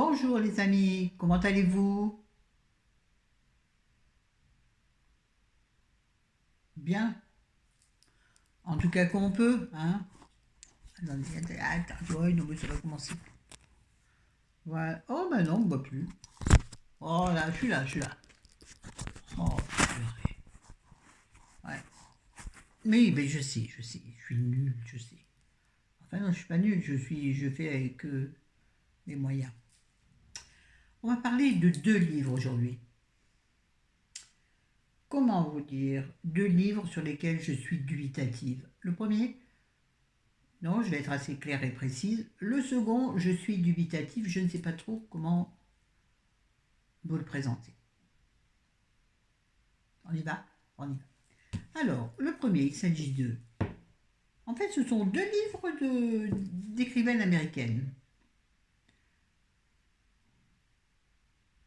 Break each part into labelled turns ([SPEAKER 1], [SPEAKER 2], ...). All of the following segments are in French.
[SPEAKER 1] Bonjour les amis, comment allez-vous? Bien, en tout cas comme on peut, hein? Attends, ouais, non mais ça va commencer. Voilà. Oh ben non, on ne boit plus. Oh là, je suis là. Oh, purée. Ouais. Mais je sais, je suis nul, je sais. Enfin non, je suis pas nul, je fais avec mes moyens. On va parler de deux livres aujourd'hui. Comment vous dire? Deux livres sur lesquels je suis dubitative. Le premier, non, je vais être assez claire et précise. Le second, je suis dubitatif, je ne sais pas trop comment vous le présenter. On y va? On y va. Alors, le premier, il s'agit de... En fait, ce sont deux livres d'écrivaines américaines.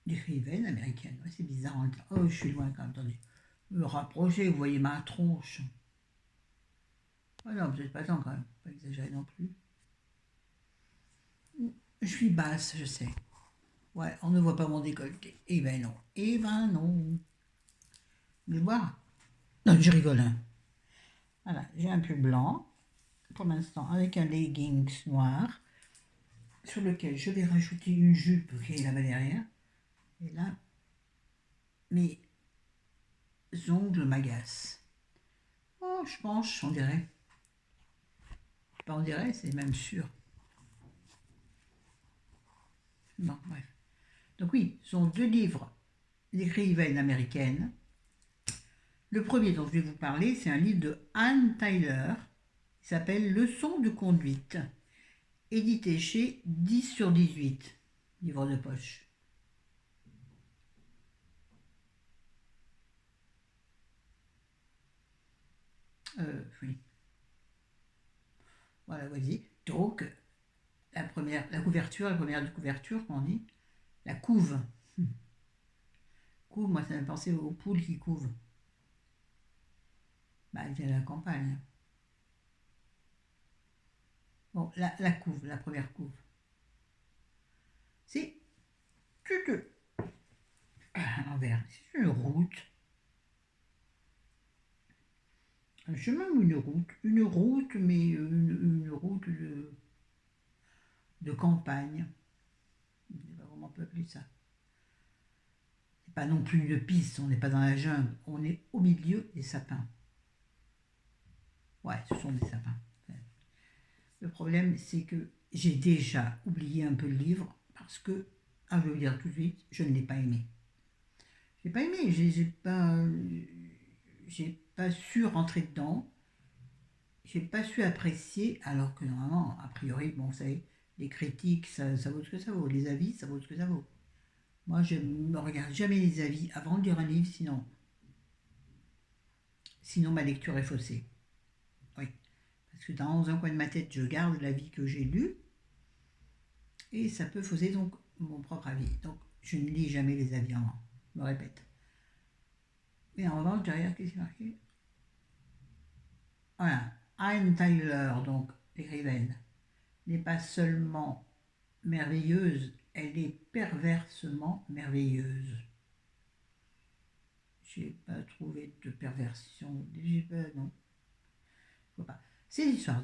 [SPEAKER 1] D'écrivaines américaines, ouais, c'est bizarre. Oh, je suis loin quand même, attendez. Me rapprocher, vous voyez ma tronche. Oh non, vous n'êtes pas tant quand même, pas exagérer non plus. Je suis basse, je sais. Ouais, on ne voit pas mon décolleté. Eh ben non. Eh ben non. Je vois. Non, je rigole, hein. Voilà, j'ai un pull blanc, pour l'instant, avec un leggings noir, sur lequel je vais rajouter une jupe qui est là-bas derrière. Et là, mes ongles m'agacent. Oh, je penche, on dirait. Pas on dirait, c'est même sûr. Bon, bref. Donc oui, ce sont deux livres d'écrivaines américaines. Le premier dont je vais vous parler, c'est un livre de Anne Tyler, qui s'appelle Leçons de conduite, édité chez 10 sur 18, livre de poche. Oui, voilà, vas-y. Donc, la première de couverture, qu'on dit, la couve. Couve, moi, ça m'a pensé aux poules qui couvent. Bah, elle vient de la campagne. Bon, la couve, la première couve. C'est tout à l'envers. C'est une route. Un chemin ou une route? Une route, mais une route de campagne. Je ne sais pas comment on peut appeler ça. C'est pas non plus une piste, on n'est pas dans la jungle. On est au milieu des sapins. Ouais, ce sont des sapins. Le problème, c'est que j'ai déjà oublié un peu le livre parce que, je vais vous dire tout de suite, je ne l'ai pas aimé. Je l'ai pas aimé, j'ai pas su rentrer dedans, j'ai pas su apprécier, alors que normalement, a priori, bon, vous savez, les critiques, ça vaut ce que ça vaut, les avis, ça vaut ce que ça vaut. Moi, je ne regarde jamais les avis avant de lire un livre, sinon ma lecture est faussée. Oui, parce que dans un coin de ma tête, je garde l'avis que j'ai lu, et ça peut fausser donc mon propre avis. Donc, je ne lis jamais les avis avant, je me répète. Mais en revanche, derrière, qu'est-ce qui est marqué? Voilà, Anne Tyler, donc l'écrivaine, n'est pas seulement merveilleuse, elle est perversement merveilleuse. J'ai pas trouvé de perversion, non, faut pas. C'est l'histoire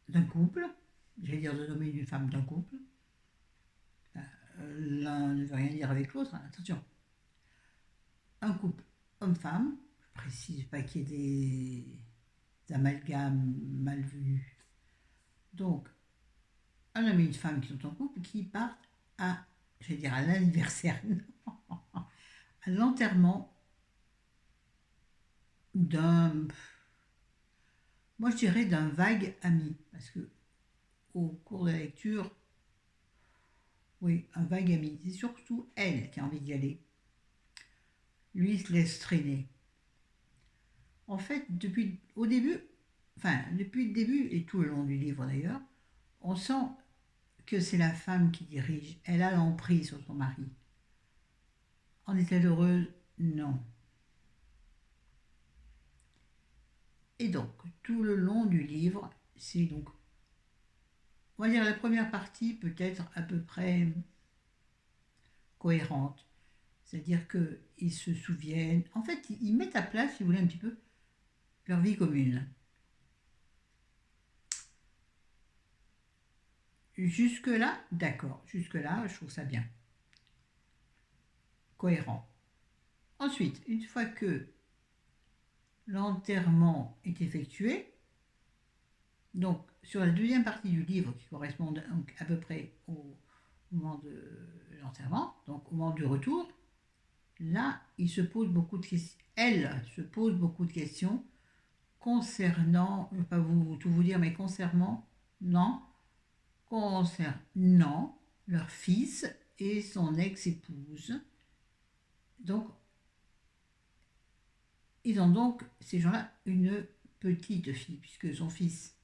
[SPEAKER 1] d'un couple, j'allais dire de nommer une femme d'un couple. L'un ne veut rien dire avec l'autre, hein, attention. Un couple homme-femme, je précise pas qu'il y ait des amalgames mal venus. Donc, un homme et une femme qui sont en couple qui partent je vais dire à l'anniversaire, à l'enterrement d'un, moi je dirais d'un vague ami, parce que au cours de la lecture, oui, un vague ami, c'est surtout elle qui a envie d'y aller. Lui il se laisse traîner. En fait, depuis le début et tout le long du livre d'ailleurs, on sent que c'est la femme qui dirige. Elle a l'emprise sur son mari. En est-elle heureuse? Non. Et donc, tout le long du livre, c'est donc on va dire la première partie peut être à peu près cohérente. C'est-à-dire qu'ils se souviennent, en fait, ils mettent à plat, si vous voulez, un petit peu leur vie commune. Jusque-là, d'accord. Jusque-là, je trouve ça bien. Cohérent. Ensuite, une fois que l'enterrement est effectué, donc sur la deuxième partie du livre qui correspond donc à peu près au moment de l'enterrement, donc au moment du retour, là, il se pose beaucoup de questions. Elle se pose beaucoup de questions concernant, je ne vais pas tout vous dire, mais concernant leur fils et son ex-épouse. Donc, ils ont donc, ces gens-là, une petite fille, puisque son fils,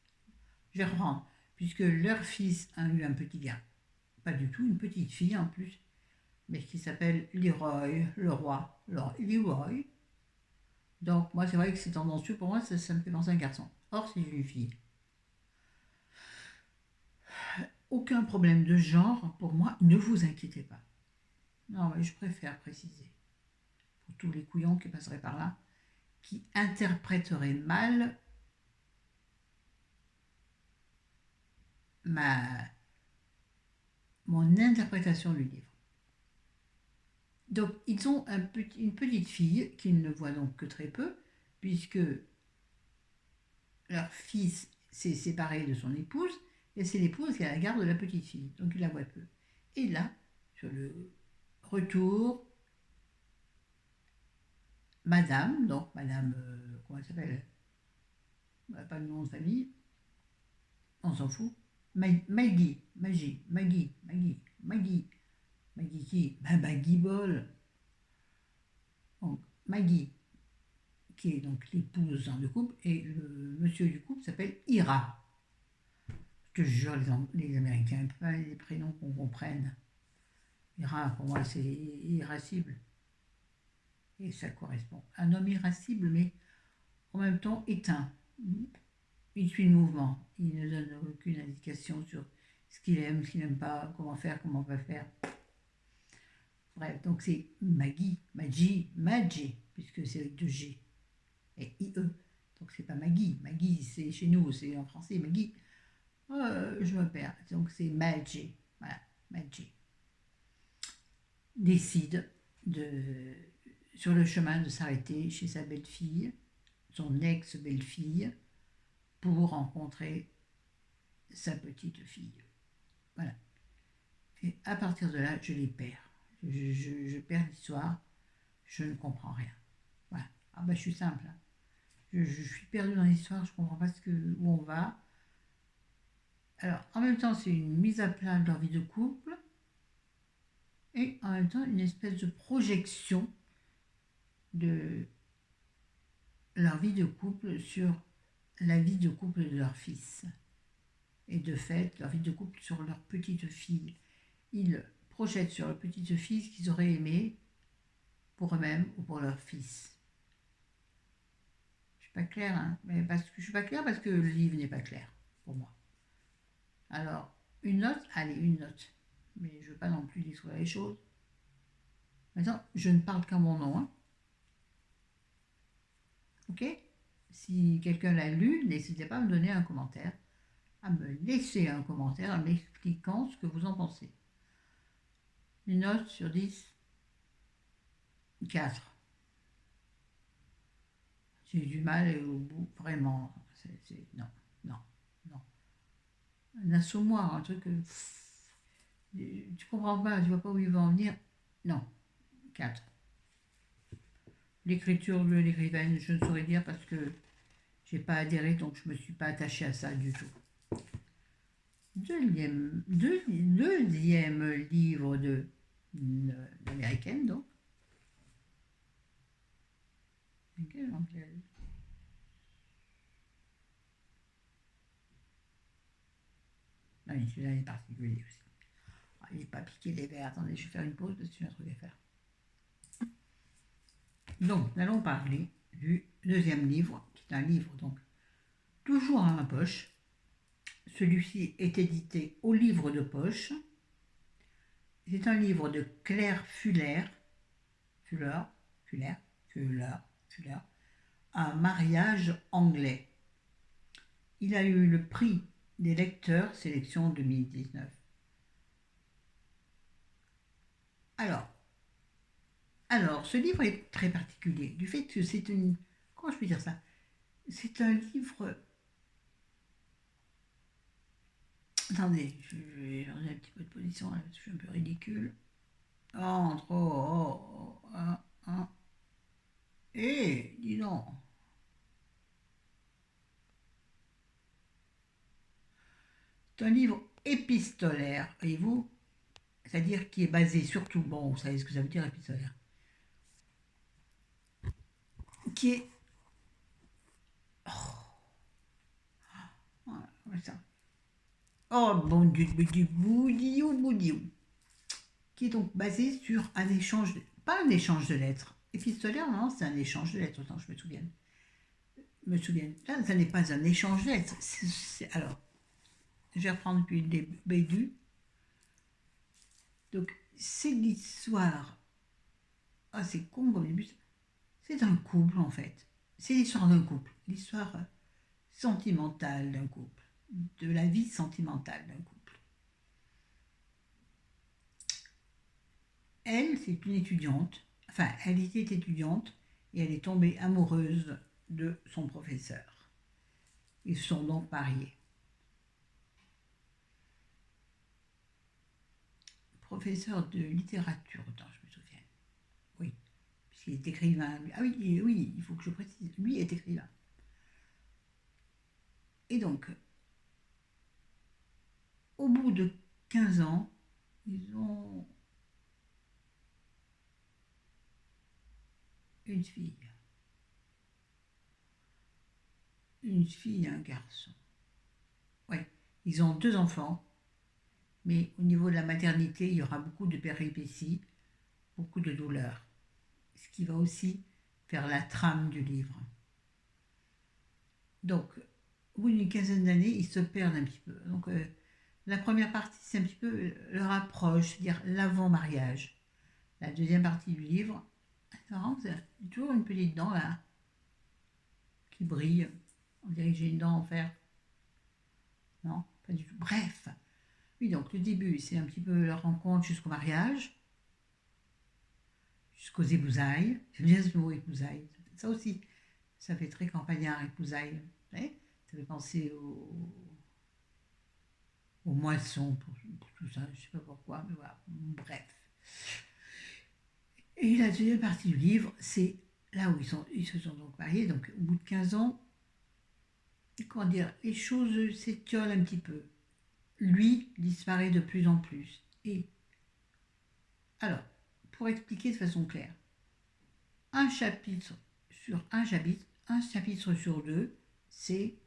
[SPEAKER 1] je vais reprendre, puisque leur fils a eu un petit gars, pas du tout, une petite fille en plus, mais qui s'appelle Leroy, le roi, Leroy. Donc, moi, c'est vrai que c'est tendancieux, pour moi, ça me fait penser à un garçon. Or, c'est une fille. Aucun problème de genre, pour moi, ne vous inquiétez pas. Non, mais je préfère préciser, pour tous les couillons qui passeraient par là, qui interpréteraient mal mon interprétation du livre. Donc, ils ont une petite fille qu'ils ne voient donc que très peu, puisque leur fils s'est séparé de son épouse, et c'est l'épouse qui a la garde de la petite fille, donc il la voit peu. Et là, sur le retour, madame, donc madame, comment elle s'appelle? Pas le nom de famille, on s'en fout. Maggie qui? Ben Maggie Ball. Donc, Maggie, qui est donc l'épouse du couple, et le monsieur du couple s'appelle Ira. Je te jure, les Américains, pas les prénoms qu'on comprenne. Ira, pour moi, c'est irascible. Et ça correspond. Un homme irascible, mais en même temps éteint. Il suit le mouvement. Il ne donne aucune indication sur ce qu'il aime, ce qu'il n'aime pas, comment faire, comment pas faire. Bref, donc c'est Maggie, puisque c'est avec deux G et IE. Donc c'est pas Maggie. Maggie, c'est chez nous, c'est en français, Maggie. Je me perds. Donc c'est Maggie. Voilà, Maggie. Décide sur le chemin de s'arrêter chez sa belle-fille, son ex-belle-fille, pour rencontrer sa petite fille. Voilà. Et à partir de là, je les perds. Je perds l'histoire. Je ne comprends rien. Voilà. Ah ben, je suis simple. Hein. Je suis perdue dans l'histoire. Je ne comprends pas où on va. Alors, en même temps, c'est une mise à plat de leur vie de couple. Et en même temps, une espèce de projection de leur vie de couple sur la vie de couple de leur fils. Et de fait, leur vie de couple sur leur petite fille. Ils projettent sur leur petite fille ce qu'ils auraient aimé pour eux-mêmes ou pour leur fils. Je suis pas claire, hein, mais parce que je suis pas claire parce que le livre n'est pas clair pour moi. Alors, une note, allez, une note. Mais je ne veux pas non plus détruire les choses. Maintenant, je ne parle qu'à mon nom. Hein. Ok? Si quelqu'un l'a lu, n'hésitez pas à me donner un commentaire, à me laisser un commentaire en m'expliquant ce que vous en pensez. Une note sur 10, 4. J'ai du mal et au bout, vraiment. Non, non, non. Un assommoir, un truc. Tu comprends pas, tu vois pas où il va en venir. Non, 4. L'écriture de l'écrivaine, je ne saurais dire parce que j'ai pas adhéré, donc je me suis pas attachée à ça du tout. Deuxième livre de l'américaine, donc. Ah oui, celui-là est particulier aussi. Ah, il n'est pas piqué les verres. Attendez, je vais faire une pause parce que j'ai un truc à faire. Donc, nous allons parler du deuxième livre, qui est un livre, donc, toujours dans ma poche, Celui-ci est édité au livre de poche. C'est un livre de Claire Fuller, Un mariage anglais. Il a eu le prix des lecteurs sélection 2019. Alors, ce livre est très particulier du fait que c'est une... Comment je peux dire ça? C'est un livre... Attendez, je vais changer un petit peu de position, là, parce que je suis un peu ridicule. Entre... dis donc. C'est un livre épistolaire, voyez-vous? C'est-à-dire qui est basé surtout... Bon, vous savez ce que ça veut dire, épistolaire. Qui est... ça. Oh, bon Dieu, boudiou. Qui est donc basé sur un échange... Pas un échange de lettres. Épistolaire, non, c'est un échange de lettres, autant je me souviens. Là, ça n'est pas un échange de lettres. Alors, je vais reprendre depuis le début. Donc, c'est l'histoire. Ah, c'est con comme début. C'est un couple, en fait. C'est l'histoire d'un couple. L'histoire sentimentale d'un couple. De la vie sentimentale d'un couple. Elle, c'est une étudiante. Enfin, elle était étudiante et elle est tombée amoureuse de son professeur. Ils se sont donc mariés. Professeur de littérature, autant je me souviens. Oui, puisqu'il est écrivain. Ah oui, il faut que je précise. Lui est écrivain. Et donc, au bout de 15 ans, ils ont une fille. Une fille et un garçon. Oui, ils ont 2 enfants, mais au niveau de la maternité, il y aura beaucoup de péripéties, beaucoup de douleurs. Ce qui va aussi faire la trame du livre. Donc, au bout d'une quinzaine d'années, ils se perdent un petit peu. Donc, la première partie, c'est un petit peu leur approche, c'est-à-dire l'avant-mariage. La deuxième partie du livre, c'est marrant, c'est toujours une petite dent là, qui brille. On dirait que j'ai une dent en fer. Non, pas du tout. Bref. Oui, donc le début, c'est un petit peu leur rencontre jusqu'au mariage, jusqu'aux épousailles. J'aime bien ce mot épousailles. Ça aussi, ça fait très campagnard, épousailles. Vous savez, ça fait penser aux moissons pour tout ça. Je ne sais pas pourquoi, mais voilà. Bref. Et la deuxième partie du livre, c'est là où ils se sont donc mariés. Donc, au bout de 15 ans, comment dire, les choses s'étiolent un petit peu. Lui disparaît de plus en plus. Et alors, pour expliquer de façon claire, un chapitre sur 2, c'est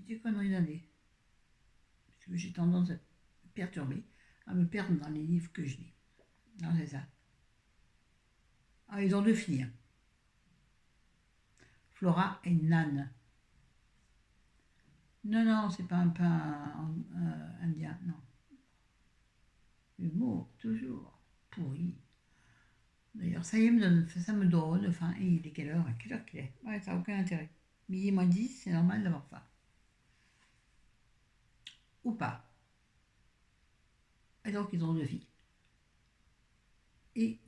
[SPEAKER 1] des conneries d'année. Parce que j'ai tendance à perturber, à me perdre dans les livres que je lis. Non, c'est ça. Ah, ils ont 2 filles. Flora et Nan. Non, c'est pas un pain indien, non. L'humour, toujours. Pourri. D'ailleurs, ça me donne faim. Et il est quelle heure? Quelle heure qu'il est? Ouais, ça n'a aucun intérêt. Midi moins 10, c'est normal d'avoir faim. Ou pas. Et donc, ils ont 2 filles. Et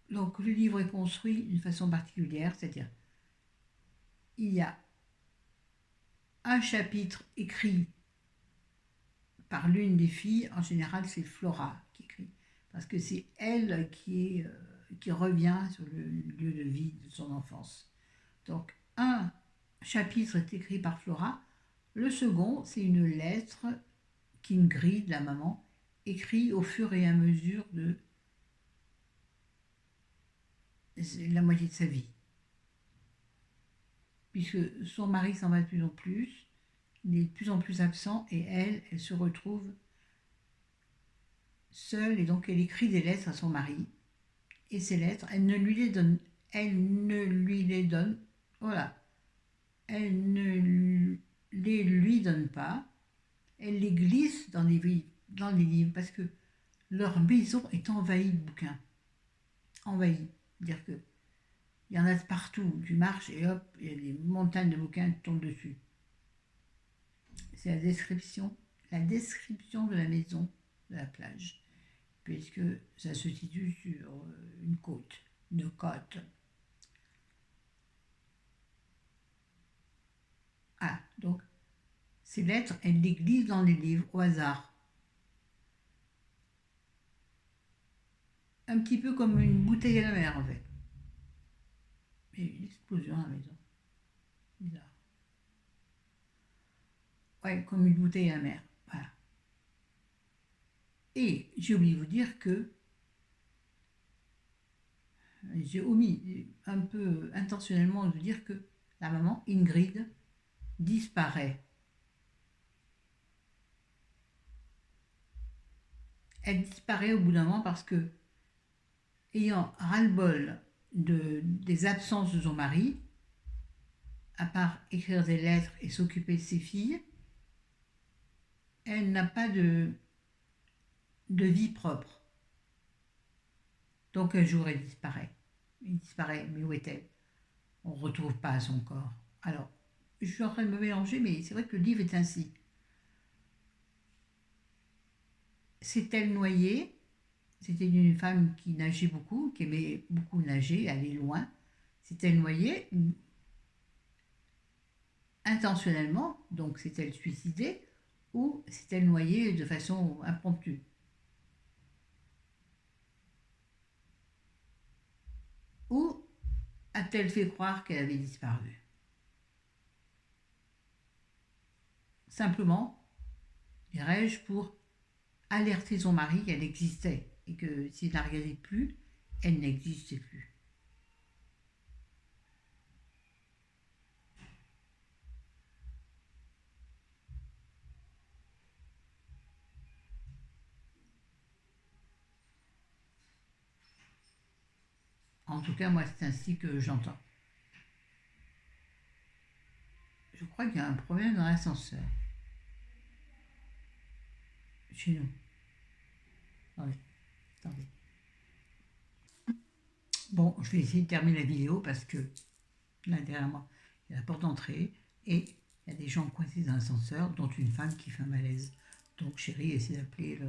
[SPEAKER 1] donc le livre est construit d'une façon particulière, c'est-à-dire, il y a un chapitre écrit par l'une des filles, en général c'est Flora qui écrit, parce que c'est elle qui revient sur le lieu de vie de son enfance. Donc un chapitre est écrit par Flora, le second c'est une lettre qu'Ingrid, la maman, écrit au fur et à mesure de la moitié de sa vie. Puisque son mari s'en va de plus en plus, il est de plus en plus absent et elle se retrouve seule et donc elle écrit des lettres à son mari. Et ces lettres, elle ne lui les donne, elle ne lui les donne, voilà, elle ne les lui donne pas, elle les glisse dans les livres parce que leur maison est envahie de bouquins. Envahie. C'est-à-dire que il y en a de partout. Tu marches et hop, il y a des montagnes de bouquins qui tombent dessus. C'est la description de la maison de la plage, puisque ça se situe sur une côte. Ah, donc ces lettres, elle les glisse dans les livres au hasard. Un petit peu comme une bouteille à la mer en fait. Et une explosion à la maison. Bizarre. Ouais, comme une bouteille à la mer. Voilà. Et j'ai oublié de vous dire que j'ai omis un peu intentionnellement de vous dire que la maman, Ingrid, disparaît. Elle disparaît au bout d'un moment parce que, ayant ras-le-bol des absences de son mari, à part écrire des lettres et s'occuper de ses filles, elle n'a pas de vie propre. Donc un jour, elle disparaît. Elle disparaît, mais où est-elle? On ne retrouve pas son corps. Alors, je suis en train de me mélanger, mais c'est vrai que le livre est ainsi. S'est-elle noyée? C'était une femme qui nageait beaucoup, qui aimait beaucoup nager, aller loin. S'est-elle noyée intentionnellement, donc s'est-elle suicidée, ou s'est-elle noyée de façon impromptue? Ou a-t-elle fait croire qu'elle avait disparu? Simplement, dirais-je, pour alerter son mari qu'elle existait et que s'il ne la regardait plus, elle n'existait plus. En tout cas, moi, c'est ainsi que j'entends. Je crois qu'il y a un problème dans l'ascenseur. Chez nous. Attendez, attendez. Bon, je vais essayer de terminer la vidéo parce que là, derrière moi, il y a la porte d'entrée et il y a des gens coincés dans l'ascenseur, dont une femme qui fait un malaise. Donc, chérie, essaie d'appeler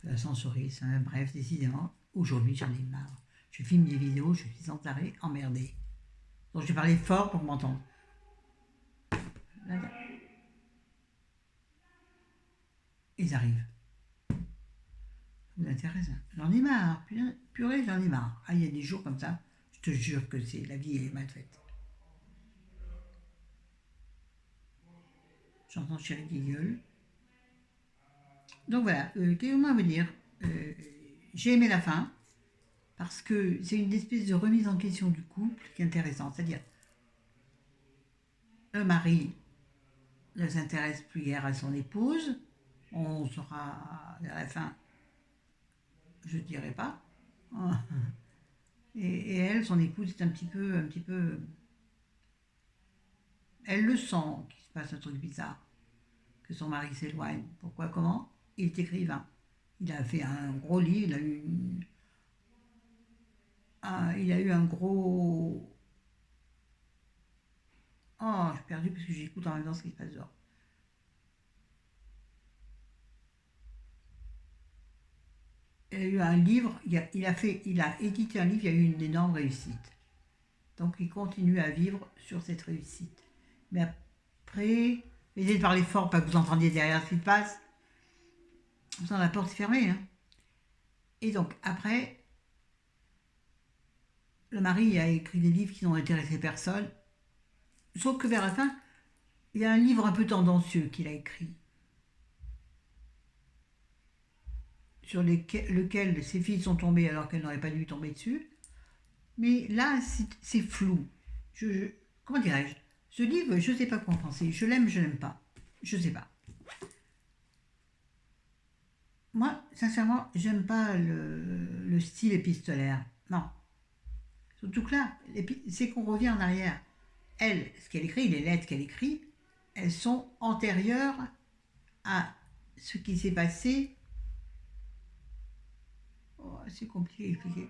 [SPEAKER 1] l'ascensoriste. Hein. Bref, décidément, aujourd'hui, j'en ai marre. Je filme des vidéos, je suis sans arrêt emmerdée. Donc, je vais parler fort pour m'entendre. Ils arrivent. Ça vous intéresse? J'en ai marre. Purée, j'en ai marre. Ah, il y a des jours comme ça, je te jure que c'est la vie est mal faite. J'entends chérie qui gueule. Donc voilà, qu'est-ce que vous dire? J'ai aimé la fin parce que c'est une espèce de remise en question du couple qui est intéressante. C'est-à-dire, le mari ne s'intéresse plus guère à son épouse. On saura vers la fin, je ne dirai pas. Et elle, son épouse, est un petit peu. Elle le sent qu'il se passe un truc bizarre, que son mari s'éloigne. Pourquoi, comment? Il est écrivain. Il a fait un gros livre, il a eu un gros. Oh, j'ai perdu parce que j'écoute en même temps ce qui se passe dehors. Il a eu un livre, il a édité un livre, il y a eu une énorme réussite. Donc il continue à vivre sur cette réussite. Mais après, essayez de parler fort, pas que vous entendiez derrière ce qui se passe. Comme la porte est fermée. Hein. Et donc après, le mari a écrit des livres qui n'ont intéressé personne. Sauf que vers la fin, il y a un livre un peu tendancieux qu'il a écrit. Sur lequel ses filles sont tombées alors qu'elles n'auraient pas dû tomber dessus. Mais là, c'est flou. Comment dirais-je? Ce livre, je ne sais pas quoi en penser. Je l'aime pas. Je ne sais pas. Moi, sincèrement, j'aime pas le style épistolaire. Non. Surtout que là, c'est qu'on revient en arrière. Elle, ce qu'elle écrit, les lettres qu'elle écrit, elles sont antérieures à ce qui s'est passé. Oh, c'est compliqué à expliquer.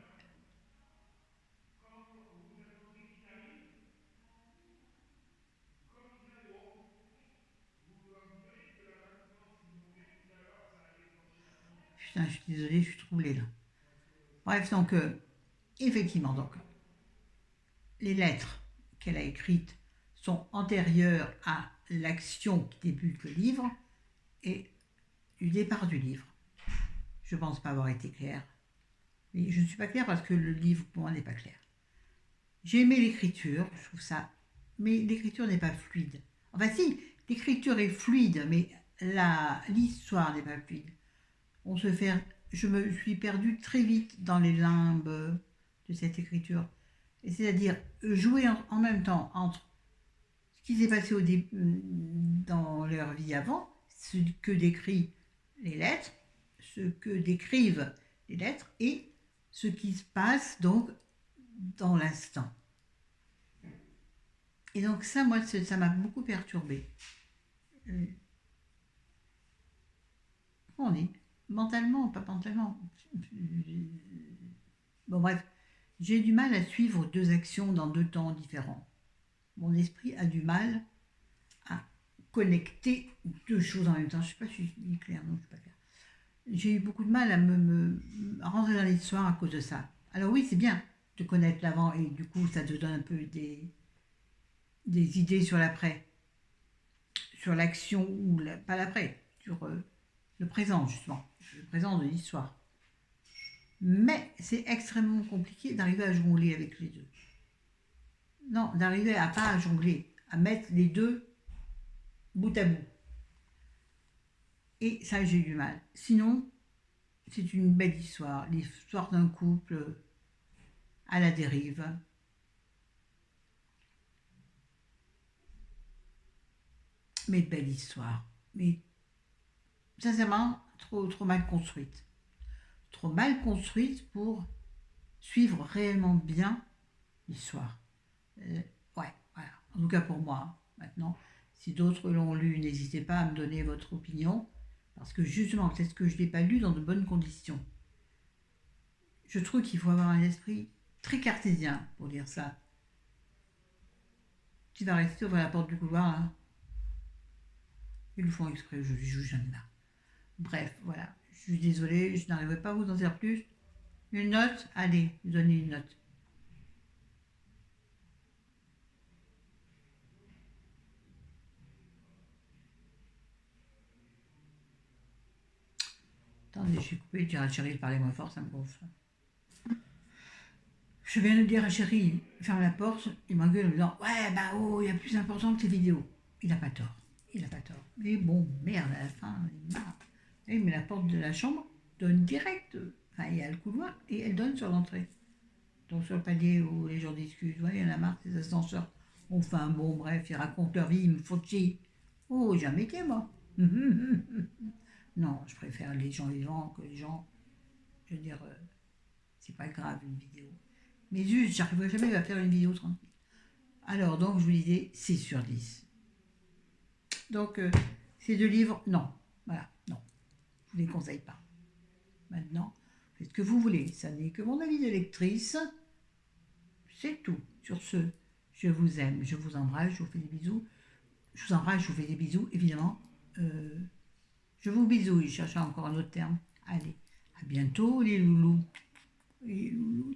[SPEAKER 1] Putain, je suis désolée, je suis troublée là. Bref, donc, effectivement, donc, les lettres qu'elle a écrites sont antérieures à l'action qui débute le livre et du départ du livre. Je ne pense pas avoir été claire. Mais je ne suis pas claire parce que le livre, pour moi, n'est pas clair. J'ai aimé l'écriture, je trouve ça, mais l'écriture n'est pas fluide. Enfin si, l'écriture est fluide, mais l'histoire n'est pas fluide. On se fait, je me suis perdue très vite dans les limbes de cette écriture. Et c'est-à-dire jouer en même temps entre ce qui s'est passé dans leur vie avant, ce que décrit les lettres, ce que décrivent les lettres et ce qui se passe donc dans l'instant. Et donc ça, moi, ça m'a beaucoup perturbée. Euh, Comment on dit? Mentalement, pas mentalement. Bon, bref, j'ai du mal à suivre deux actions dans deux temps différents. Mon esprit a du mal à connecter deux choses en même temps. Je ne sais pas si je suis claire, non, je ne suis pas claire. J'ai eu beaucoup de mal à à rentrer dans l'histoire à cause de ça. Alors oui, c'est bien de connaître l'avant et du coup, ça te donne un peu des idées sur l'après, sur l'action ou pas l'après, sur le présent justement, le présent de l'histoire. Mais c'est extrêmement compliqué d'arriver à jongler avec les deux. Non, d'arriver à pas à jongler, à mettre les deux bout à bout. Et ça, j'ai du mal. Sinon, c'est une belle histoire, l'histoire d'un couple à la dérive. Mais belle histoire. Mais sincèrement, trop mal construite. Trop mal construite pour suivre réellement bien l'histoire. Euh, ouais, voilà. En tout cas pour moi. Maintenant, si d'autres l'ont lu, n'hésitez pas à me donner votre opinion. Parce que justement, peut-être que je ne l'ai pas lu dans de bonnes conditions. Je trouve qu'il faut avoir un esprit très cartésien pour lire ça. Tu vas rester ouvrir la porte du couloir là. Ils le font exprès, je joue jamais là. Bref, voilà. Je suis désolée, je n'arriverai pas à vous en dire plus. Une note? Allez, donnez une note. Attendez, je suis coupée, dire à Chérie de parler moins fort, ça me gonfle. Je viens de dire à Chérie, ferme la porte, il m'engueule en me disant ouais, bah oh, il y a plus important que tes vidéos. Il n'a pas tort. Il n'a pas tort. Mais bon, merde, à la fin, il marre. Et mais la porte de la chambre donne direct. Enfin, il y a le couloir et elle donne sur l'entrée. Donc sur le palier où les gens discutent, ouais, il y en a marre, ces ascenseurs. Enfin, bon, bref, ils racontent leur vie, ils me font chier. Oh, j'ai un métier, moi. Non, je préfère les gens vivants que les gens. Je veux dire, c'est pas grave une vidéo. Mais juste, j'arriverai jamais à faire une vidéo tranquille. Alors, donc, je vous disais 6 sur 10. Donc, ces deux livres, non. Voilà, non. Je ne les conseille pas. Maintenant, faites ce que vous voulez. Ça n'est que mon avis de lectrice. C'est tout. Sur ce, je vous aime, je vous embrasse, je vous fais des bisous. Je vous embrasse, je vous fais des bisous, évidemment. Euh, je vous bisouille, je cherche encore un autre terme. Allez, à bientôt les loulous. Les loulous.